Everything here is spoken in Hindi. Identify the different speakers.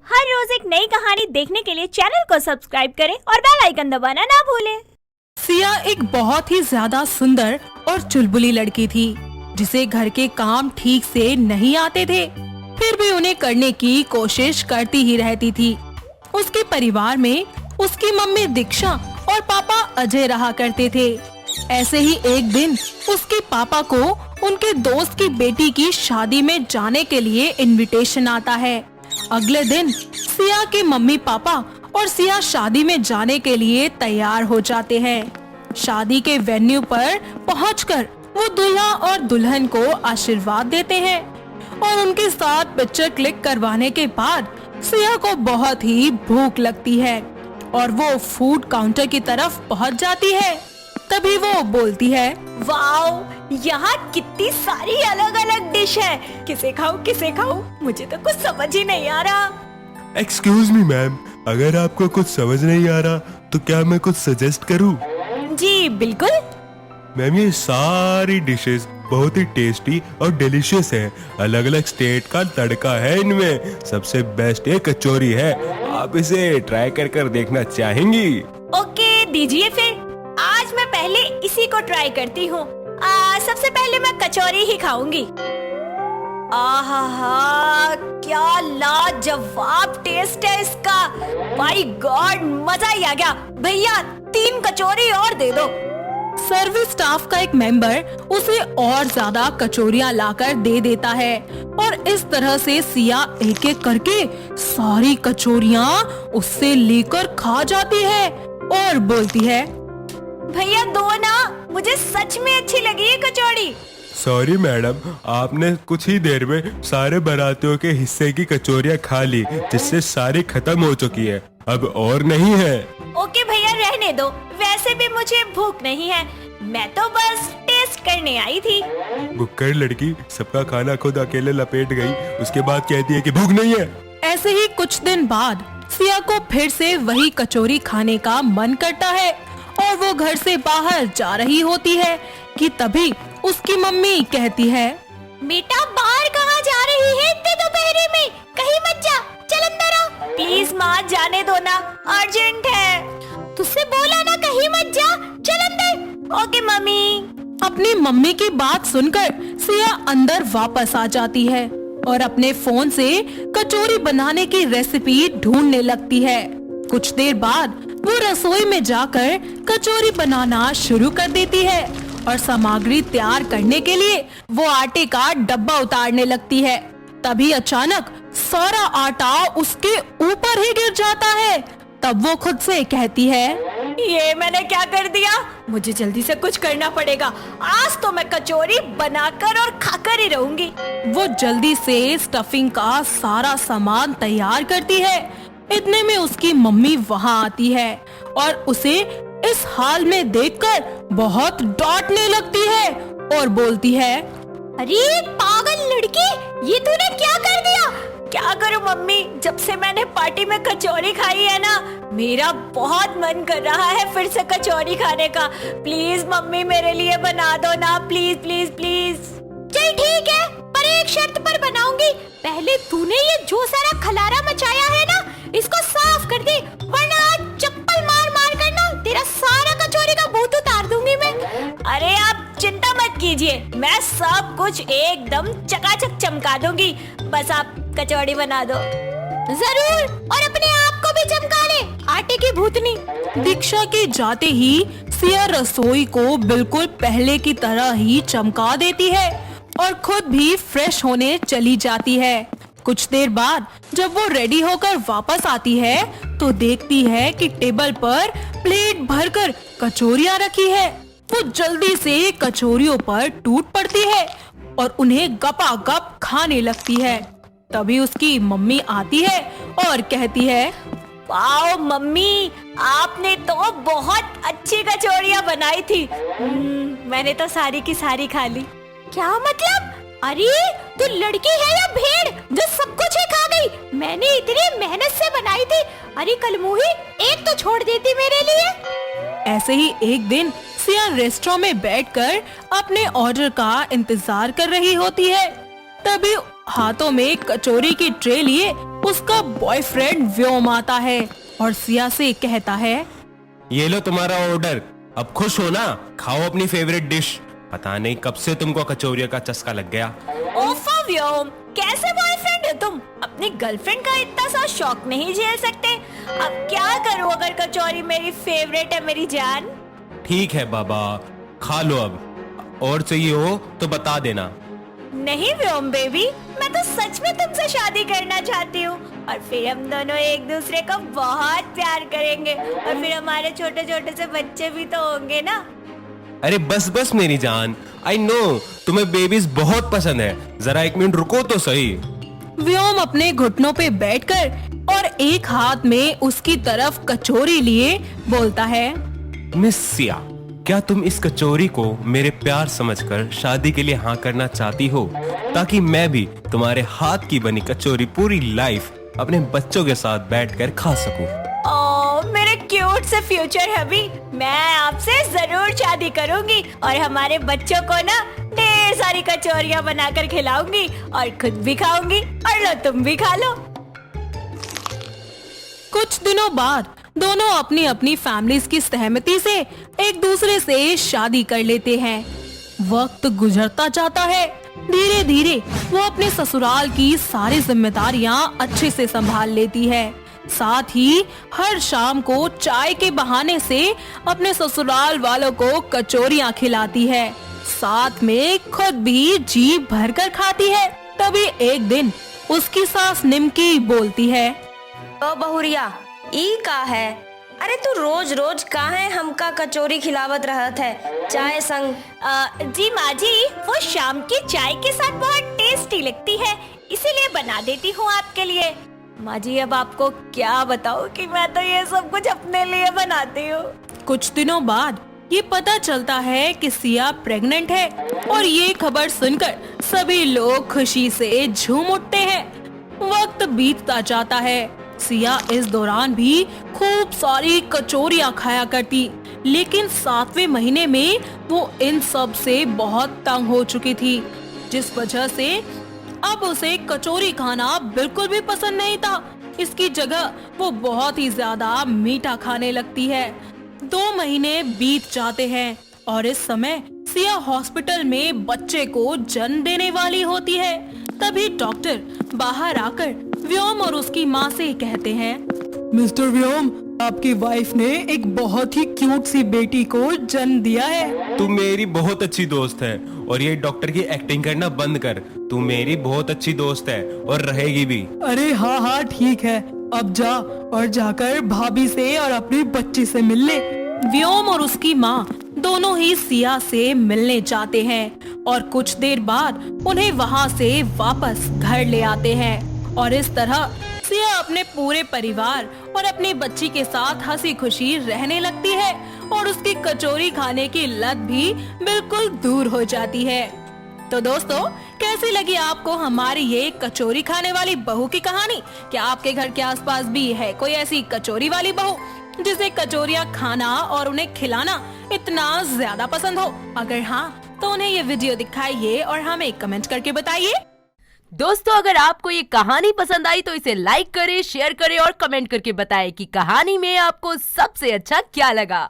Speaker 1: हर रोज एक नई कहानी देखने के लिए चैनल को सब्सक्राइब करें और बेल आइकन दबाना ना भूलें।
Speaker 2: सिया एक बहुत ही ज्यादा सुंदर और चुलबुली लड़की थी जिसे घर के काम ठीक से नहीं आते थे, फिर भी उन्हें करने की कोशिश करती ही रहती थी। उसके परिवार में उसकी मम्मी दीक्षा और पापा अजय रहा करते थे। ऐसे ही एक दिन उसके पापा को उनके दोस्त की बेटी की शादी में जाने के लिए इनविटेशन आता है। अगले दिन सिया के मम्मी पापा और सिया शादी में जाने के लिए तैयार हो जाते हैं। शादी के वेन्यू पर पहुंचकर वो दूल्हा और दुल्हन को आशीर्वाद देते हैं और उनके साथ पिक्चर क्लिक करवाने के बाद सिया को बहुत ही भूख लगती है और वो फूड काउंटर की तरफ पहुंच जाती है। तभी वो बोलती है,
Speaker 1: वाओ, यहाँ कितनी सारी अलग अलग डिश है, किसे खाऊं? मुझे तो कुछ समझ ही नहीं आ रहा।
Speaker 3: एक्सक्यूज मी मैम, अगर आपको कुछ समझ नहीं आ रहा तो क्या मैं कुछ सजेस्ट करूं?
Speaker 1: जी बिल्कुल।
Speaker 3: मैम ये सारी डिशेस बहुत ही टेस्टी और डिलीशियस है। अलग अलग स्टेट का तड़का है इनमें। सबसे बेस्ट ये कचौरी है। आप इसे ट्राई कर देखना चाहेंगी?
Speaker 1: ओके दीजिए फिर। आज मैं पहले इसी को ट्राई करती हूँ। सबसे पहले मैं कचौरी ही खाऊंगी। आहा, क्या लाजवाब टेस्ट है इसका। माय गॉड, मजा ही आ गया। भैया 3 कचौरी और दे दो।
Speaker 2: सर्विस स्टाफ का एक मेंबर उसे और ज्यादा कचौरियां लाकर दे देता है और इस तरह से सिया एक एक करके सारी कचौरियां उससे लेकर खा जाती है और बोलती है,
Speaker 1: भैया दो ना, मुझे सच में अच्छी लगी है कचौड़ी।
Speaker 3: सॉरी मैडम, आपने कुछ ही देर में सारे बारातियों के हिस्से की कचौरियां खा ली, जिससे सारी खत्म हो चुकी है। अब और नहीं है।
Speaker 1: ओके भैया, रहने दो। वैसे भी मुझे भूख नहीं है, मैं तो बस टेस्ट करने आई थी।
Speaker 3: भुक्कड़ लड़की सबका खाना खुद अकेले लपेट गई, उसके बाद कहती है कि भूख नहीं है।
Speaker 2: ऐसे ही कुछ दिन बाद सिया को फिर से वही कचौरी खाने का मन करता है और वो घर से बाहर जा रही होती है कि तभी उसकी मम्मी कहती है,
Speaker 1: बेटा बाहर कहाँ जा रही है इतने दोपहर में? कहीं मत जा, चल अंदर आ। प्लीज माँ, जाने दो ना, अर्जेंट है। तुझसे बोला ना कहीं मत जा, चल अंदर। Okay mummy.
Speaker 2: अपनी मम्मी की बात सुनकर सिया अंदर वापस आ जाती है और अपने फोन से कचौरी बनाने की रेसिपी ढूंढने लगती है। कुछ देर बाद वो रसोई में जाकर कचौरी बनाना शुरू कर देती है और सामग्री तैयार करने के लिए वो आटे का डब्बा उतारने लगती है। तभी अचानक सारा आटा उसके ऊपर ही गिर जाता है। तब वो खुद से कहती है,
Speaker 1: ये मैंने क्या कर दिया? मुझे जल्दी से कुछ करना पड़ेगा। आज तो मैं कचौरी बनाकर और खाकर ही रहूंगी।
Speaker 2: वो जल्दी से स्टफिंग का सारा सामान तैयार करती है। इतने में उसकी मम्मी वहाँ आती है और उसे इस हाल में देखकर बहुत डांटने लगती है और बोलती है,
Speaker 1: अरे पागल लड़की, ये तूने क्या कर दिया? क्या करूं मम्मी, जब से मैंने पार्टी में कचौरी खाई है ना, मेरा बहुत मन कर रहा है फिर से कचौरी खाने का। प्लीज मम्मी मेरे लिए बना दो ना, प्लीज प्लीज प्लीज। चल ठीक है, पर एक शर्त पर बनाऊंगी। पहले तूने ये जो सारा खलारा मचाया है ना, इसको साफ कर दे, वरना आज चप्पल मार मार कर ना तेरा सारा कचौरी का भूत उतार दूंगी मैं। अरे आप चिंता मत कीजिए, मैं सब कुछ एकदम चकाचक चमका दूंगी। बस आप कचौड़ी बना दो। जरूर, और अपने आप को भी चमका ले, आटे की भूतनी।
Speaker 2: दीक्षा के जाते ही सिया रसोई को बिल्कुल पहले की तरह ही चमका देती है और खुद भी फ्रेश होने चली जाती है। कुछ देर बाद जब वो रेडी होकर वापस आती है तो देखती है कि टेबल पर प्लेट भरकर कचौरियां रखी है। वो जल्दी से कचौरियों पर टूट पड़ती है और उन्हें गपागप खाने लगती है। तभी उसकी मम्मी आती है और कहती है,
Speaker 1: वाओ मम्मी, आपने तो बहुत अच्छी कचौरियां बनाई थी। मैंने तो सारी की सारी खा ली। क्या मतलब? अरे तू लड़की है या भेड़ जो सब कुछ ही खा गई? मैंने इतनी मेहनत से बनाई थी। अरे कलमुही, एक तो छोड़ देती मेरे लिए।
Speaker 2: ऐसे ही एक दिन सिया रेस्टोरेंट में बैठकर अपने ऑर्डर का इंतजार कर रही होती है। तभी हाथों में कचौरी की ट्रे लिए उसका बॉयफ्रेंड व्योम आता है और सिया से कहता है,
Speaker 3: ये लो तुम्हारा ऑर्डर, अब खुश हो ना, खाओ अपनी फेवरेट डिश। पता नहीं कब से तुमको कचौरियों का चस्का लग गया।
Speaker 1: ओफो व्योम, कैसे बॉयफ्रेंड हो तुम? अपनी गर्लफ्रेंड का इतना सा शौक नहीं झेल सकते? अब क्या करूं अगर कचौरी मेरी फेवरेट है मेरी जान?
Speaker 3: ठीक है बाबा, खा लो अब, और चाहिए हो तो बता देना।
Speaker 1: नहीं व्योम बेबी, मैं तो सच में तुमसे शादी करना चाहती हूँ और फिर हम दोनों एक दूसरे को बहुत प्यार करेंगे और फिर हमारे छोटे छोटे से बच्चे भी तो होंगे ना।
Speaker 3: अरे बस बस मेरी जान, आई नो तुम्हें बेबीज बहुत पसंद है, जरा एक मिनट रुको तो सही।
Speaker 2: व्योम अपने घुटनों पे बैठकर और एक हाथ में उसकी तरफ कचौरी लिए बोलता है,
Speaker 3: मिस सिया, क्या तुम इस कचौरी को मेरे प्यार समझकर शादी के लिए हाँ करना चाहती हो, ताकि मैं भी तुम्हारे हाथ की बनी कचौरी पूरी लाइफ अपने बच्चों के साथ बैठकर खा सकूं?
Speaker 1: ओह मेरे क्यूट से फ्यूचर हबी, मैं आपसे जरूर शादी करूंगी और हमारे बच्चों को ना ढेर सारी कचौरियां बनाकर खिलाऊंगी और खुद भी खाऊंगी, और लो तुम भी खा लो।
Speaker 2: कुछ दिनों बाद दोनों अपनी अपनी फैमिलीज की सहमति से एक दूसरे से शादी कर लेते हैं। वक्त गुजरता जाता है, धीरे धीरे वो अपने ससुराल की सारी जिम्मेदारियां अच्छे से संभाल लेती है। साथ ही हर शाम को चाय के बहाने से अपने ससुराल वालों को कचौरियां खिलाती है, साथ में खुद भी जी भरकर खाती है। तभी एक दिन उसकी सास निमकी बोलती है,
Speaker 4: ओ बहुरिया, ई का है? अरे तू रोज रोज काहे हमका कचौरी खिलावत रहत है चाय संग?
Speaker 1: जी माँ जी, वो शाम की चाय के साथ बहुत टेस्टी लगती है, इसीलिए बना देती हूँ आपके लिए। माँ जी अब आपको क्या बताऊँ कि मैं तो ये सब कुछ अपने लिए बनाती हूँ।
Speaker 2: कुछ दिनों बाद ये पता चलता है कि सिया प्रेग्नेंट है और ये खबर सुनकर सभी लोग खुशी से झूम उठते हैं। वक्त बीतता जाता है, सिया इस दौरान भी खूब सारी कचौरियां खाया करती, लेकिन 7वें महीने में वो इन सब से बहुत तंग हो चुकी थी, जिस वजह से अब उसे कचौरी खाना बिल्कुल भी पसंद नहीं था। इसकी जगह वो बहुत ही ज्यादा मीठा खाने लगती है। 2 महीने बीत जाते हैं और इस समय सिया हॉस्पिटल में बच्चे को जन्म देने वाली होती है। तभी डॉक्टर बाहर आकर व्योम और उसकी माँ से कहते हैं,
Speaker 5: मिस्टर व्योम, आपकी वाइफ ने एक बहुत ही क्यूट सी बेटी को जन्म दिया है।
Speaker 3: तू मेरी बहुत अच्छी दोस्त है और ये डॉक्टर की एक्टिंग करना बंद कर। तू मेरी बहुत अच्छी दोस्त है और रहेगी भी।
Speaker 5: अरे हाँ हाँ ठीक है, अब जा और जाकर भाभी से और अपनी बच्ची से मिल ले।
Speaker 2: व्योम और उसकी माँ दोनों ही सिया से मिलने जाते हैं और कुछ देर बाद उन्हें वहाँ से वापस घर ले आते हैं और इस तरह सिया अपने पूरे परिवार और अपनी बच्ची के साथ हंसी खुशी रहने लगती है और उसकी कचौरी खाने की लत भी बिल्कुल दूर हो जाती है। तो दोस्तों, कैसी लगी आपको हमारी ये कचौरी खाने वाली बहू की कहानी? क्या आपके घर के आसपास भी है कोई ऐसी कचौरी वाली बहू जिसे कचौरियाँ खाना और उन्हें खिलाना इतना ज्यादा पसंद हो? अगर हाँ तो उन्हें ये वीडियो दिखाइए और हमें कमेंट करके बताइए।
Speaker 6: दोस्तों, अगर आपको ये कहानी पसंद आई तो इसे लाइक करें, शेयर करें और कमेंट करके बताएं कि कहानी में आपको सबसे अच्छा क्या लगा।